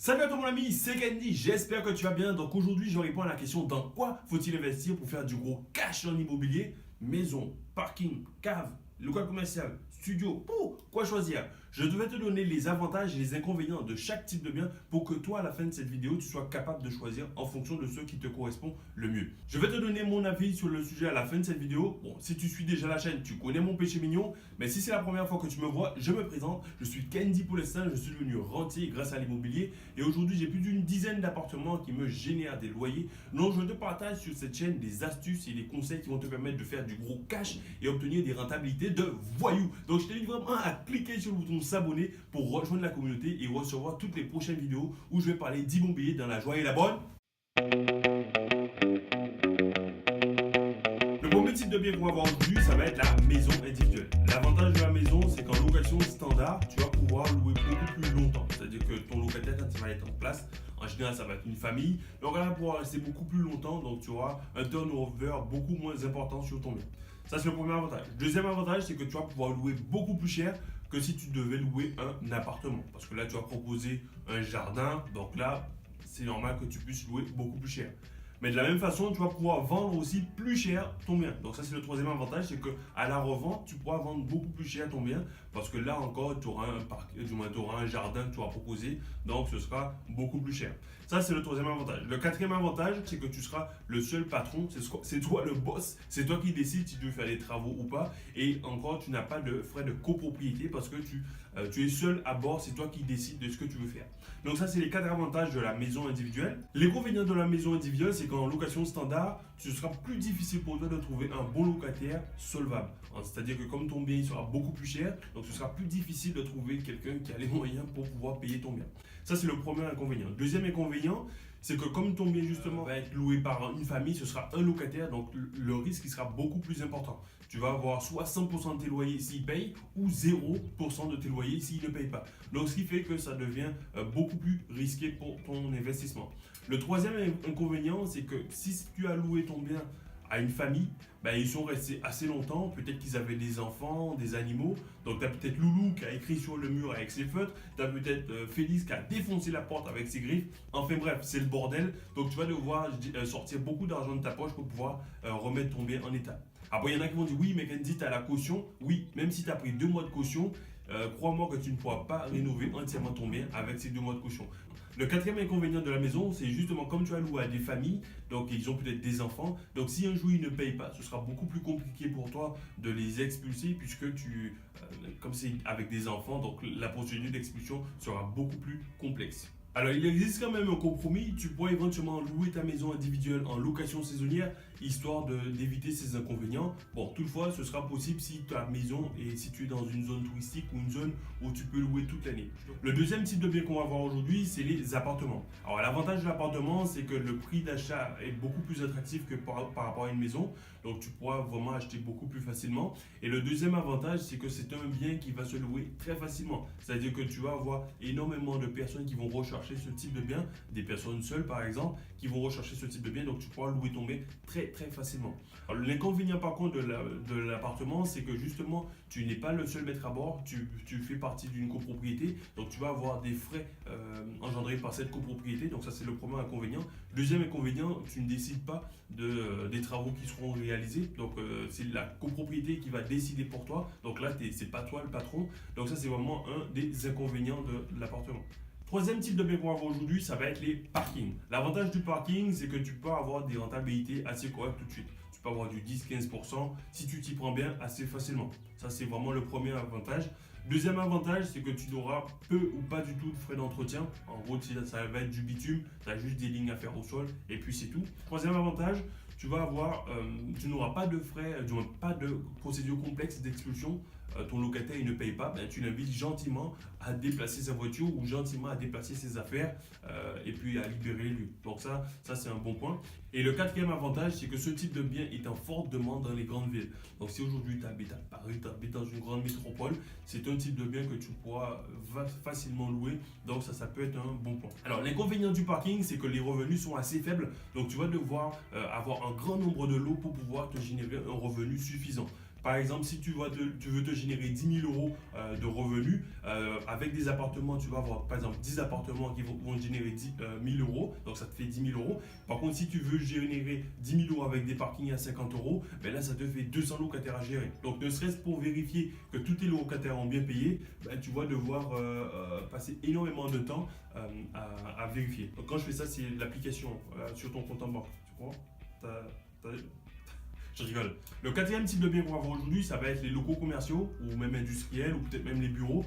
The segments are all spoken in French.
Salut à toi mon ami, c'est Candy, j'espère que tu vas bien. Donc aujourd'hui je réponds à la question dans quoi faut-il investir pour faire du gros cash en immobilier? Maison, parking, cave, local commercial, studio, quoi choisir? Je devais te donner les avantages et les inconvénients de chaque type de bien pour que toi à la fin de cette vidéo tu sois capable de choisir en fonction de ce qui te correspond le mieux. Je vais te donner mon avis sur le sujet à la fin de cette vidéo. Bon, si tu suis déjà la chaîne, tu connais mon péché mignon, mais si c'est la première fois que tu me vois, je me présente, je suis Candy pour l'instant, je suis devenu rentier grâce à l'immobilier et aujourd'hui j'ai plus d'une dizaine d'appartements qui me génèrent des loyers. Donc je te partage sur cette chaîne des astuces et des conseils qui vont te permettre de faire du gros cash et obtenir des rentabilités de voyous. Donc je t'invite vraiment à cliquer sur le bouton s'abonner pour rejoindre la communauté et recevoir toutes les prochaines vidéos où je vais parler d'immobilier dans la joie et la bonne. Le premier type de bien qu'on va voir aujourd'hui, ça va être la maison individuelle. L'avantage de la maison, c'est qu'en location standard, tu vas pouvoir louer beaucoup plus longtemps. C'est-à-dire que ton locataire, quand il va être en place, en général, ça va être une famille. Donc, elle va pouvoir rester beaucoup plus longtemps. Donc, tu auras un turnover beaucoup moins important sur ton bien. Ça, c'est le premier avantage. Deuxième avantage, c'est que tu vas pouvoir louer beaucoup plus cher que si tu devais louer un appartement. Parce que là, tu vas proposer un jardin. Donc là, c'est normal que tu puisses louer beaucoup plus cher. Mais de la même façon, tu vas pouvoir vendre aussi plus cher ton bien. Donc ça, c'est le troisième avantage, c'est qu'à la revente, tu pourras vendre beaucoup plus cher ton bien parce que là encore, tu auras un jardin que tu auras proposé, donc ce sera beaucoup plus cher. Ça, c'est le troisième avantage. Le quatrième avantage, c'est que tu seras le seul patron, c'est toi le boss, c'est toi qui décides si tu veux faire les travaux ou pas. Et encore, tu n'as pas de frais de copropriété parce que tu es seul à bord, c'est toi qui décides de ce que tu veux faire. Donc ça, c'est les quatre avantages de la maison individuelle. L'inconvénient de la maison individuelle, c'est qu'en location standard, ce sera plus difficile pour toi de trouver un bon locataire solvable. C'est-à-dire que comme ton bien sera beaucoup plus cher, donc ce sera plus difficile de trouver quelqu'un qui a les moyens pour pouvoir payer ton bien. Ça, c'est le premier inconvénient. Deuxième inconvénient, c'est que comme ton bien justement va être loué par une famille, ce sera un locataire, donc le risque il sera beaucoup plus important. Tu vas avoir soit 100% de tes loyers s'il paye ou 0% de tes loyers s'il ne paye pas. Donc ce qui fait que ça devient beaucoup plus risqué pour ton investissement. Le troisième inconvénient, c'est que si tu as loué ton bien à une famille, ils sont restés assez longtemps, peut-être qu'ils avaient des enfants, des animaux, donc tu as peut-être Loulou qui a écrit sur le mur avec ses feutres, tu as peut-être Félix qui a défoncé la porte avec ses griffes, enfin bref, c'est le bordel, donc tu vas devoir sortir beaucoup d'argent de ta poche pour pouvoir remettre ton bien en état. Après, il y en a qui vont dire, oui, mais Candy, tu as la caution, oui, même si tu as pris 2 mois de caution, crois-moi que tu ne pourras pas rénover entièrement ton bien avec ces 2 mois de caution. Le quatrième inconvénient de la maison, c'est justement comme tu as loué à des familles, donc ils ont peut-être des enfants, donc si un jour ils ne payent pas, ce sera beaucoup plus compliqué pour toi de les expulser puisque comme c'est avec des enfants, donc la procédure d'expulsion sera beaucoup plus complexe. Alors, il existe quand même un compromis. Tu pourrais éventuellement louer ta maison individuelle en location saisonnière, histoire d'éviter ces inconvénients. Bon, toutefois, ce sera possible si ta maison est située dans une zone touristique ou une zone où tu peux louer toute l'année. Le deuxième type de bien qu'on va voir aujourd'hui, c'est les appartements. Alors, l'avantage de l'appartement, c'est que le prix d'achat est beaucoup plus attractif que par rapport à une maison. Donc, tu pourras vraiment acheter beaucoup plus facilement. Et le deuxième avantage, c'est que c'est un bien qui va se louer très facilement. C'est-à-dire que tu vas avoir énormément de personnes qui vont rechercher ce type de bien, des personnes seules par exemple, qui vont rechercher ce type de bien, donc tu pourras louer ton bien très très facilement. L'inconvénient par contre de l'appartement, c'est que justement, tu n'es pas le seul maître à bord, tu fais partie d'une copropriété, donc tu vas avoir des frais engendrés par cette copropriété, donc ça c'est le premier inconvénient. Deuxième inconvénient, tu ne décides pas des travaux qui seront réalisés, donc c'est la copropriété qui va décider pour toi, donc là c'est pas toi le patron, donc ça c'est vraiment un des inconvénients de l'appartement. Troisième type de bien qu'on va voir aujourd'hui, ça va être les parkings. L'avantage du parking, c'est que tu peux avoir des rentabilités assez correctes tout de suite. Tu peux avoir du 10-15% si tu t'y prends bien assez facilement. Ça, c'est vraiment le premier avantage. Deuxième avantage, c'est que tu n'auras peu ou pas du tout de frais d'entretien. En gros, ça va être du bitume, tu as juste des lignes à faire au sol et puis c'est tout. Troisième avantage, tu n'auras pas de frais, pas de procédure complexe d'expulsion. Ton locataire il ne paye pas, tu l'invites gentiment à déplacer sa voiture ou gentiment à déplacer ses affaires et puis à libérer les lieux. Donc ça c'est un bon point. Et le quatrième avantage, c'est que ce type de bien est en forte demande dans les grandes villes. Donc si aujourd'hui tu habites à Paris, tu habites dans une grande métropole, c'est un type de bien que tu pourras facilement louer. Donc ça peut être un bon point. Alors l'inconvénient du parking, c'est que les revenus sont assez faibles. Donc tu vas devoir avoir un grand nombre de lots pour pouvoir te générer un revenu suffisant. Par exemple, si tu veux te générer 10 000 euros de revenus, avec des appartements, tu vas avoir par exemple 10 appartements qui vont générer 10 000 euros, donc ça te fait 10 000 euros. Par contre, si tu veux générer 10 000 euros avec des parkings à 50 euros, ben là, ça te fait 200 locataires à gérer. Donc, ne serait-ce pour vérifier que tous tes locataires ont bien payé, ben, tu vas devoir passer énormément de temps à vérifier. Donc, quand je fais ça, c'est l'application sur ton compte en banque. Tu comprends? Je rigole. Le quatrième type de bien qu'on va voir aujourd'hui, ça va être les locaux commerciaux ou même industriels ou peut-être même les bureaux.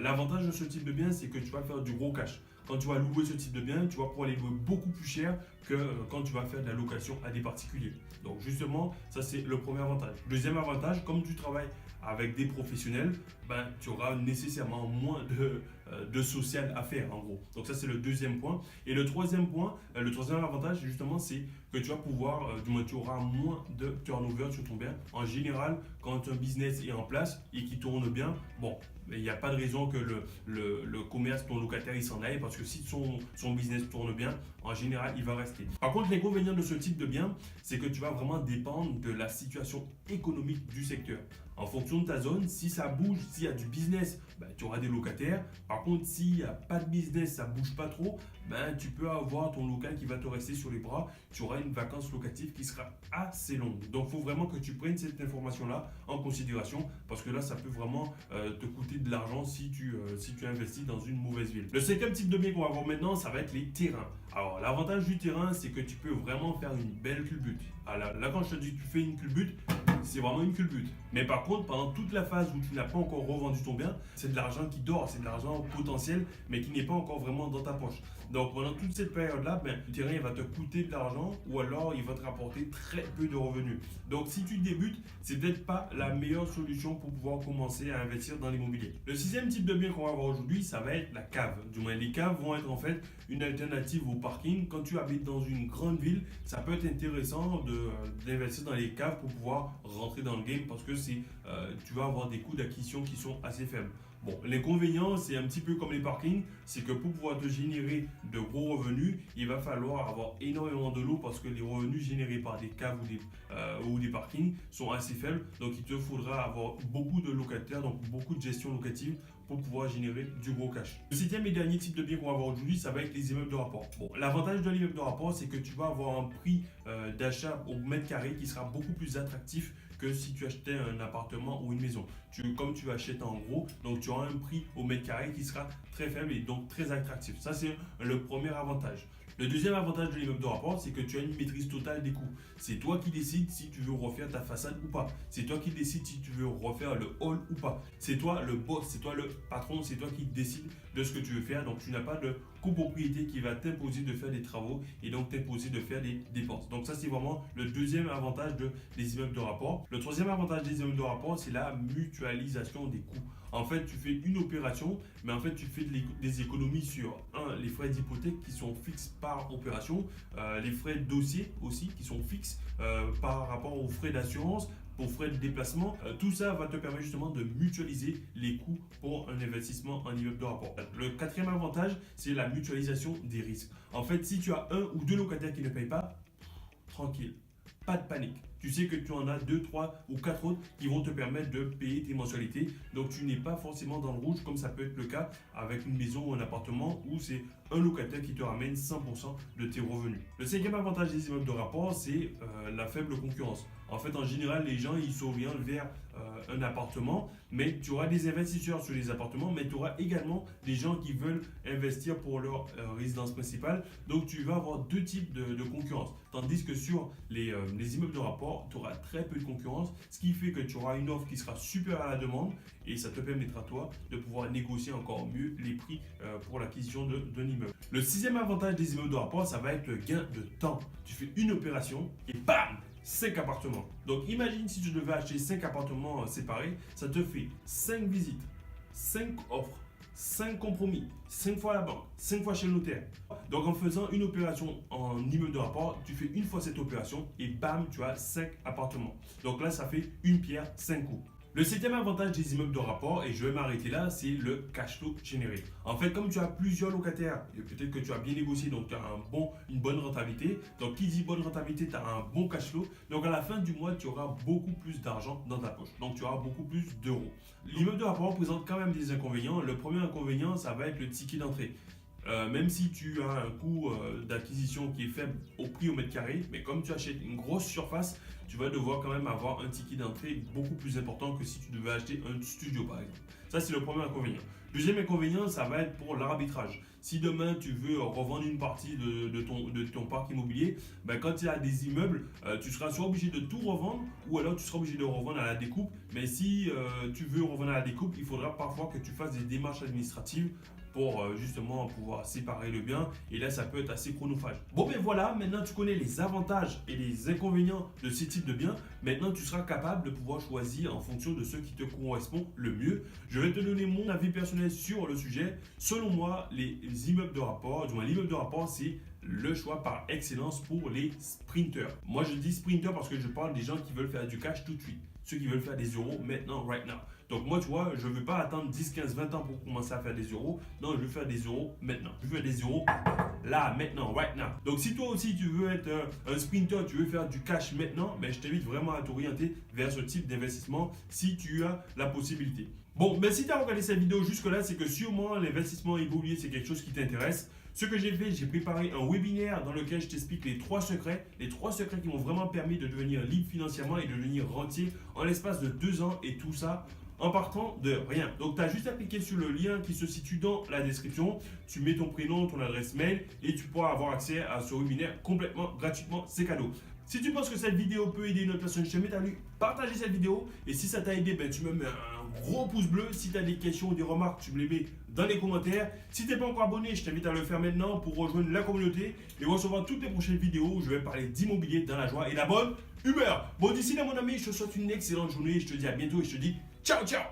L'avantage de ce type de bien, c'est que tu vas faire du gros cash. Quand tu vas louer ce type de bien, tu vas pouvoir les louer beaucoup plus cher que quand tu vas faire de la location à des particuliers. Donc justement, ça c'est le premier avantage. Deuxième avantage, comme tu travailles avec des professionnels, ben, tu auras nécessairement moins de social à faire en gros. Donc ça c'est le deuxième point. Et le troisième point, le troisième avantage justement, c'est que tu vas pouvoir, du moins tu auras moins de turnover sur ton bien. En général, quand un business est en place et qui tourne bien, bon, il n'y a pas de raison que le commerce, ton locataire, il s'en aille parce que si son business tourne bien, en général, il va rester. Par contre, l'inconvénient de ce type de bien, c'est que tu vas vraiment dépendre de la situation économique du secteur. En fonction de ta zone, si ça bouge, s'il y a du business, ben, tu auras des locataires. Par contre, s'il n'y a pas de business, ça ne bouge pas trop, ben, tu peux avoir ton local qui va te rester sur les bras. Tu auras une vacance locative qui sera assez longue. Donc, il faut vraiment que tu prennes cette information-là en considération parce que là, ça peut vraiment te coûter de l'argent si tu investis dans une mauvaise ville. Le cinquième type de bien qu'on va voir maintenant, ça va être les terrains. Alors, l'avantage du terrain, c'est que tu peux vraiment faire une belle culbute. Alors, là, quand je te dis que tu fais une culbute, c'est vraiment une culbute. Mais par contre, pendant toute la phase où tu n'as pas encore revendu ton bien, c'est de l'argent qui dort, c'est de l'argent potentiel, mais qui n'est pas encore vraiment dans ta poche. Donc pendant toute cette période-là, ben, le terrain il va te coûter de l'argent ou alors il va te rapporter très peu de revenus. Donc si tu débutes, c'est peut-être pas la meilleure solution pour pouvoir commencer à investir dans l'immobilier. Le sixième type de bien qu'on va voir aujourd'hui, ça va être la cave. Du moins, les caves vont être en fait une alternative au parking. Quand tu habites dans une grande ville, ça peut être intéressant d'investir dans les caves pour pouvoir rentrer dans le game parce que tu vas avoir des coûts d'acquisition qui sont assez faibles. Bon, l'inconvénient, c'est un petit peu comme les parkings, c'est que pour pouvoir te générer de gros revenus, il va falloir avoir énormément de lots parce que les revenus générés par des caves ou des parkings sont assez faibles. Donc, il te faudra avoir beaucoup de locataires, donc beaucoup de gestion locative pour pouvoir générer du gros cash. Le septième et dernier type de bien qu'on va voir aujourd'hui, ça va être les immeubles de rapport. Bon, l'avantage de l'immeuble de rapport, c'est que tu vas avoir un prix d'achat au mètre carré qui sera beaucoup plus attractif que si tu achetais un appartement ou une maison. Comme tu achètes en gros, donc tu auras un prix au mètre carré qui sera très faible et donc très attractif. Ça, c'est le premier avantage. Le deuxième avantage de l'immeuble de rapport, c'est que tu as une maîtrise totale des coûts. C'est toi qui décides si tu veux refaire ta façade ou pas. C'est toi qui décides si tu veux refaire le hall ou pas. C'est toi le boss, c'est toi le patron, c'est toi qui décides de ce que tu veux faire. Donc, tu n'as pas de copropriété qui va t'imposer de faire des travaux et donc t'imposer de faire des dépenses. Donc, ça, c'est vraiment le deuxième avantage des immeubles de rapport. Le troisième avantage des immeubles de rapport, c'est la mutualisation des coûts. En fait, tu fais une opération, mais en fait, tu fais des économies sur les frais d'hypothèque qui sont fixes par opération, les frais de dossier aussi qui sont fixes par rapport aux frais d'assurance, aux frais de déplacement. Tout ça va te permettre justement de mutualiser les coûts pour un investissement en immeuble de rapport. Le quatrième avantage, c'est la mutualisation des risques. En fait, si tu as un ou deux locataires qui ne payent pas, tranquille, pas de panique. Tu sais que tu en as 2, 3 ou 4 autres qui vont te permettre de payer tes mensualités. Donc, tu n'es pas forcément dans le rouge comme ça peut être le cas avec une maison ou un appartement où c'est un locataire qui te ramène 100% de tes revenus. Le cinquième avantage des immeubles de rapport, c'est la faible concurrence. En fait, en général, les gens, ils s'orientent vers un appartement, mais tu auras des investisseurs sur les appartements, mais tu auras également des gens qui veulent investir pour leur résidence principale. Donc, tu vas avoir deux types de concurrence. Tandis que sur les immeubles de rapport, tu auras très peu de concurrence, ce qui fait que tu auras une offre qui sera supérieure à la demande et ça te permettra, toi, de pouvoir négocier encore mieux les prix pour l'acquisition d'un immeuble. Le sixième avantage des immeubles de rapport, ça va être le gain de temps. Tu fais une opération et bam! 5 appartements. Donc imagine si tu devais acheter 5 appartements séparés, ça te fait 5 visites, 5 offres, 5 compromis, 5 fois à la banque, 5 fois chez le notaire. Donc en faisant une opération en immeuble de rapport, tu fais une fois cette opération et bam, tu as 5 appartements. Donc là, ça fait une pierre, 5 coups. Le septième avantage des immeubles de rapport, et je vais m'arrêter là, c'est le cash flow généré. En fait, comme tu as plusieurs locataires, et peut-être que tu as bien négocié, donc tu as une bonne rentabilité. Donc, qui dit bonne rentabilité, tu as un bon cash flow. Donc, à la fin du mois, tu auras beaucoup plus d'argent dans ta poche. Donc, tu auras beaucoup plus d'euros. L'immeuble de rapport présente quand même des inconvénients. Le premier inconvénient, ça va être le ticket d'entrée. Même si tu as un coût d'acquisition qui est faible au prix au mètre carré, mais comme tu achètes une grosse surface, tu vas devoir quand même avoir un ticket d'entrée beaucoup plus important que si tu devais acheter un studio par exemple. Ça, c'est le premier inconvénient. Deuxième inconvénient, ça va être pour l'arbitrage. Si demain tu veux revendre une partie de ton parc immobilier, ben, quand tu as des immeubles, tu seras soit obligé de tout revendre ou alors tu seras obligé de revendre à la découpe. Mais si tu veux revendre à la découpe, il faudra parfois que tu fasses des démarches administratives pour justement pouvoir séparer le bien, et là ça peut être assez chronophage. Bon ben voilà, maintenant tu connais les avantages et les inconvénients de ces types de biens. Maintenant tu seras capable de pouvoir choisir en fonction de ce qui te correspond le mieux. Je vais te donner mon avis personnel sur le sujet. Selon moi, les immeubles de rapport, du moins l'immeuble de rapport, c'est le choix par excellence pour les sprinters. Moi je dis sprinter parce que je parle des gens qui veulent faire du cash tout de suite, ceux qui veulent faire des euros maintenant, right now. Donc moi, tu vois, je ne veux pas attendre 10, 15, 20 ans pour commencer à faire des euros. Non, je veux faire des euros maintenant. Je veux faire des euros là, maintenant, right now. Donc si toi aussi tu veux être un sprinter, tu veux faire du cash maintenant, ben, je t'invite vraiment à t'orienter vers ce type d'investissement si tu as la possibilité. Bon, ben, si tu as regardé cette vidéo jusque-là, c'est que sûrement l'investissement immobilier, c'est quelque chose qui t'intéresse. Ce que j'ai fait, j'ai préparé un webinaire dans lequel je t'explique les 3 secrets qui m'ont vraiment permis de devenir libre financièrement et de devenir rentier en l'espace de 2 ans, et tout ça en partant de rien. Donc, tu as juste à cliquer sur le lien qui se situe dans la description. Tu mets ton prénom, ton adresse mail et tu pourras avoir accès à ce webinaire complètement gratuitement. C'est cadeau. Si tu penses que cette vidéo peut aider une autre personne, je t'invite à lui partager cette vidéo. Et si ça t'a aidé, ben, tu me mets un gros pouce bleu. Si tu as des questions ou des remarques, tu me les mets dans les commentaires. Si tu n'es pas encore abonné, je t'invite à le faire maintenant pour rejoindre la communauté et recevoir toutes les prochaines vidéos où je vais parler d'immobilier dans la joie et la bonne humeur. Bon, d'ici là, mon ami, je te souhaite une excellente journée. Je te dis à bientôt et je te dis ciao, ciao!